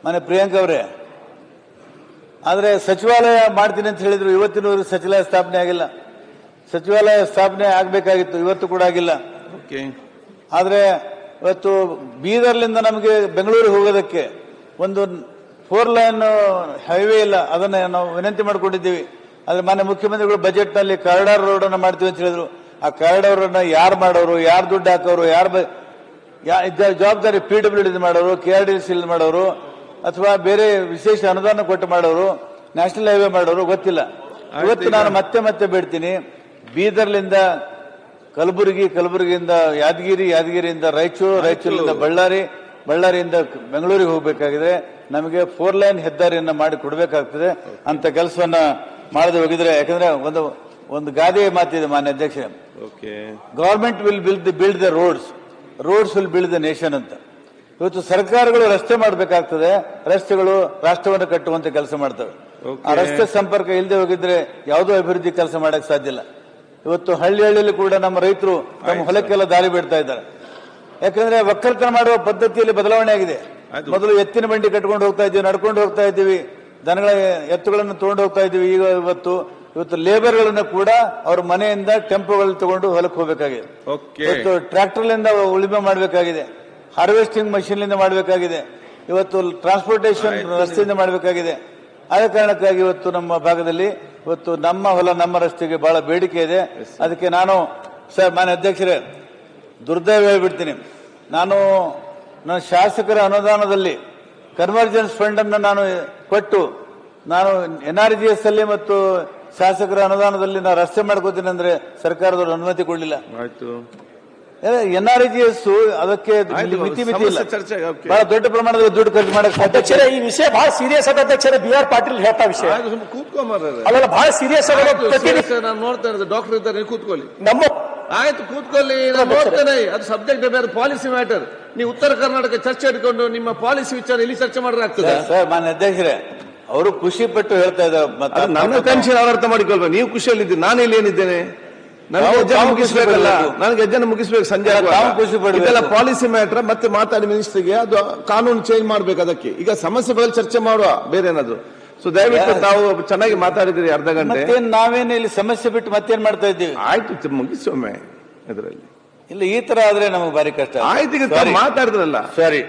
ಮನೆ ಪ್ರಿಯಾಂಕ ಅವರೇ, ಆದರೆ ಸಚಿವಾಲಯ ಮಾಡ್ತೀನಿ ಅಂತ ಹೇಳಿದ್ರು, ಇವತ್ತಿನವರೆಗೂ ಸಚಿವಾಲಯ ಸ್ಥಾಪನೆ ಆಗಿಲ್ಲ. ಸಚಿವಾಲಯ ಸ್ಥಾಪನೆ ಆಗಬೇಕಾಗಿತ್ತು, ಇವತ್ತು ಕೂಡ ಆಗಿಲ್ಲ. ಆದರೆ ಇವತ್ತು ಬೀದರ್ಲಿಂದ ನಮಗೆ ಬೆಂಗಳೂರಿಗೆ ಹೋಗೋದಕ್ಕೆ ಒಂದು 4 ಲೈನ್ ಹೈವೇ ಇಲ್ಲ, ಅದನ್ನ ನಾವು ವಿನಂತಿ ಮಾಡಿಕೊಂಡಿದ್ದೀವಿ. ಆದರೆ ಮಾನ್ಯ ಮುಖ್ಯಮಂತ್ರಿಗಳು ಬಜೆಟ್ನಲ್ಲಿ ಕಾರಿಡಾರ್ ರೋಡ್ ಅನ್ನು ಮಾಡ್ತೀವಿ ಅಂತ ಹೇಳಿದ್ರು. ಆ ಕಾರಿಡಾರ್ ಅನ್ನ ಯಾರು ಮಾಡೋರು, ಯಾರು ದುಡ್ಡು ಹಾಕೋರು, ಜವಾಬ್ದಾರಿ PWD ಮಾಡೋರು, KRDC ಮಾಡೋರು, ಅಥವಾ ಬೇರೆ ವಿಶೇಷ ಅನುದಾನ ಕೊಟ್ಟು ಮಾಡೋರು, ನ್ಯಾಷನಲ್ ಹೈವೇ ಮಾಡೋರು ಗೊತ್ತಿಲ್ಲ. ಇವತ್ತು ನಾನು ಮತ್ತೆ ಬೇಡ್ತೀನಿ, ಬೀದರ್ಲಿಂದ ಕಲಬುರಗಿ, ಕಲಬುರಗಿಯಿಂದ ಯಾದಗಿರಿ, ಯಾದಗಿರಿಯಿಂದ ರಾಯಚೂರು, ರಾಯಚೂರಿನಿಂದ ಬಳ್ಳಾರಿ, ಬಳ್ಳಾರಿಯಿಂದ ಬೆಂಗಳೂರಿಗೆ ಹೋಗಬೇಕಾಗಿದೆ. ನಮಗೆ 4 ಲೈನ್ ಹೆದ್ದಾರಿಯನ್ನ ಮಾಡಿ ಕೊಡಬೇಕಾಗ್ತದೆ. ಅಂತ ಕೆಲಸವನ್ನ ಮಾಡದೆ ಹೋಗಿದ್ರೆ, ಯಾಕಂದ್ರೆ ಒಂದು ಗಾದೆ ಮಾತಿದೆ ಮಾನ್ಯ ಅಧ್ಯಕ್ಷ, government will build the roads will build the nation ಅಂತ. ಇವತ್ತು ಸರ್ಕಾರಗಳು ರಸ್ತೆ ಮಾಡಬೇಕಾಗ್ತದೆ, ರಸ್ತೆಗಳು ರಾಷ್ಟ್ರವನ್ನು ಕಟ್ಟುವಂತ ಕೆಲಸ ಮಾಡ್ತವೆ. ಆ ರಸ್ತೆ ಸಂಪರ್ಕ ಇಲ್ಲದೆ ಹೋಗಿದ್ರೆ ಯಾವುದೋ ಅಭಿವೃದ್ಧಿ ಕೆಲಸ ಮಾಡಕ್ ಸಾಧ್ಯ ಇಲ್ಲ. ಇವತ್ತು ಹಳ್ಳಿಯಲ್ಲಿ ಕೂಡ ನಮ್ಮ ರೈತರು ತಮ್ಮ ಹೊಲಕ್ಕೆಲ್ಲ ದಾರಿ ಬಿಡ್ತಾ ಇದ್ದಾರೆ. ಯಾಕಂದ್ರೆ ಒಕ್ಕಲ್ತನ ಮಾಡುವ ಪದ್ಧತಿಯಲ್ಲಿ ಬದಲಾವಣೆ ಆಗಿದೆ. ಮೊದಲು ಎತ್ತಿನ ಬಂಡಿ ಕಟ್ಕೊಂಡು ಹೋಗ್ತಾ ಇದ್ದೀವಿ, ನಡ್ಕೊಂಡು ಹೋಗ್ತಾ ಇದ್ದೀವಿ, ದನಗಳ ಎತ್ತುಗಳನ್ನು ತಗೊಂಡು ಹೋಗ್ತಾ ಇದ್ದೀವಿ. ಇವತ್ತು ಲೇಬರ್ಗಳನ್ನು ಕೂಡ ಅವ್ರ ಮನೆಯಿಂದ ಟೆಂಪೋಗಳಲ್ಲಿ ತಗೊಂಡು ಹೊಲಕ್ಕೆ ಹೋಗಬೇಕಾಗಿದೆ. ಇವತ್ತು ಟ್ರ್ಯಾಕ್ಟರ್ಲಿಂದ ಉಳುಮೆ ಮಾಡಬೇಕಾಗಿದೆ, ಹಾರ್ವೆಸ್ಟಿಂಗ್ ಮಷೀನ್ಲಿಂದ ಮಾಡಬೇಕಾಗಿದೆ, ಇವತ್ತು ಟ್ರಾನ್ಸ್ಪೋರ್ಟೇಷನ್ ರಸ್ತೆಯಿಂದ ಮಾಡಬೇಕಾಗಿದೆ. ಆದ ಕಾರಣಕ್ಕಾಗಿ ಇವತ್ತು ನಮ್ಮ ಭಾಗದಲ್ಲಿ ಇವತ್ತು ನಮ್ಮ ಹೊಲ ನಮ್ಮ ರಸ್ತೆಗೆ ಬಹಳ ಬೇಡಿಕೆ ಇದೆ. ಅದಕ್ಕೆ ನಾನು ಮಾನ್ಯ ಅಧ್ಯಕ್ಷರೇ ದುರ್ದೈವ ಹೇಳ್ಬಿಡ್ತೀನಿ, ನನ್ನ ಶಾಸಕರ ಅನುದಾನದಲ್ಲಿ ಕನ್ವರ್ಜೆನ್ಸ್ ಫಂಡ್ ಅನ್ನು ನಾನು ಕೊಟ್ಟು ನಾನು NRGS ಅಲ್ಲಿ ಮತ್ತು ಶಾಸಕರ ಅನುದಾನದಲ್ಲಿ ನಾನು ರಸ್ತೆ ಮಾಡ್ಕೋತೀನಿ ಅಂದ್ರೆ ಸರ್ಕಾರದವರು ಅನುಮತಿ ಕೊಡಲಿಲ್ಲ. NRGS ಅದಕ್ಕೆ ಮಿತಿ ಇಲ್ಲ, ಬಹಳ ದೊಡ್ಡ ಪ್ರಮಾಣದಲ್ಲಿ ದುಡ್ಡು ಖರ್ಚು ಮಾಡಕ್ಕೆ ಅಧ್ಯಕ್ಷರೇ ಈ ವಿಷಯ ಬಹಳ ಸೀರಿಯಸ್ ಆದ ಅಧ್ಯಕ್ಷರೇ. BR ಪಾಟೀಲ್ ಹೇಳ್ತಾ ವಿಷಯ ಅಲ್ಲ, ಬಹಳ ಸೀರಿಯಸ್ ಆದ. ನಾನು ನೋಡ್ತಾ ಇರೋದು ಡಾಕ್ಟರ್ ಇದ್ದಾರೆ, ಕೂತ್ಕೊಳ್ಳಿ. ನಮ್ಮ ಆಯ್ತು ಕೂತ್ಕೊಳ್ಳಿ, ನಾನು ನೋಡ್ತೇನೆ. ಅದು ಸಬ್ಜೆಕ್ಟ್ ಬೇರೆ, ಪಾಲಿಸಿ ಮ್ಯಾಟರ್. ನೀವು ಉತ್ತರ ಕರ್ನಾಟಕ ಚರ್ಚೆ ಇಟ್ಕೊಂಡು ನಿಮ್ಮ ಪಾಲಿಸಿ ವಿಚಾರ ಇಲ್ಲಿ ಚರ್ಚೆ ಮಾಡಿದ್ರೆ ಆಗ್ತದೆ. ಸರ್ ಮಾನ್ಯ ಅಧ್ಯಕ್ಷರೇ, ಅವರು ಖುಷಿ ಪಟ್ಟು ಹೇಳ್ತಾ ಇದ್ದಾರೆ. ನನ್ನ ಟೆನ್ಷನ್ ಅವ್ರ ಅರ್ಥ ಮಾಡಿಕೊಳ್ಬೇಕು. ನೀವು ಖುಷಿಯಲ್ಲಿದ್ದೀನಿ, ನಾನು ಇಲ್ಲಿ ಏನಿದ್ದೇನೆ, ನನಗೆ ಹೆಜ್ಜೆ ಮುಗಿಸ್ಬೇಕಲ್ಲ, ನನಗೆ ಹೆಜ್ಜೆನ ಮುಗಿಸ್ಬೇಕು. ಸಂಜೆ ಖುಷಿ ಪಡ, ಇದೆಲ್ಲ ಪಾಲಿಸಿ ಮ್ಯಾಟರ್. ಮತ್ತೆ ಮಾತಾಡಿ ಮಿನಿಸ್ಟರ್ಗೆ, ಅದು ಕಾನೂನು ಚೇಂಜ್ ಮಾಡ್ಬೇಕು. ಅದಕ್ಕೆ ಈಗ ಸಮಸ್ಯೆ ಬದಲು ಚರ್ಚೆ ಮಾಡುವ, ಬೇರೆ ಏನಾದ್ರು. ಸೊ ದಯವಿಟ್ಟು ತಾವು ಚೆನ್ನಾಗಿ ಮಾತಾಡಿದ್ರಿ ಅರ್ಧ ಗಂಟೆ. ನಾವೇನು ಇಲ್ಲಿ ಸಮಸ್ಯೆ ಬಿಟ್ಟು ಮತ್ತೇನ್ ಮಾಡ್ತಾ ಇದ್ದೀವಿ? ಆಯ್ತು ಮುಗಿಸೊಮ್ಮೆ ಇದರಲ್ಲಿ. ಇಲ್ಲ ಈ ತರ ಆದ್ರೆ ನಮಗೆ ಭಾರಿ ಕಷ್ಟ. ಆಯ್ತು ಈಗ ಮಾತಾಡಿದ್ರಲ್ಲ. ಸರಿ.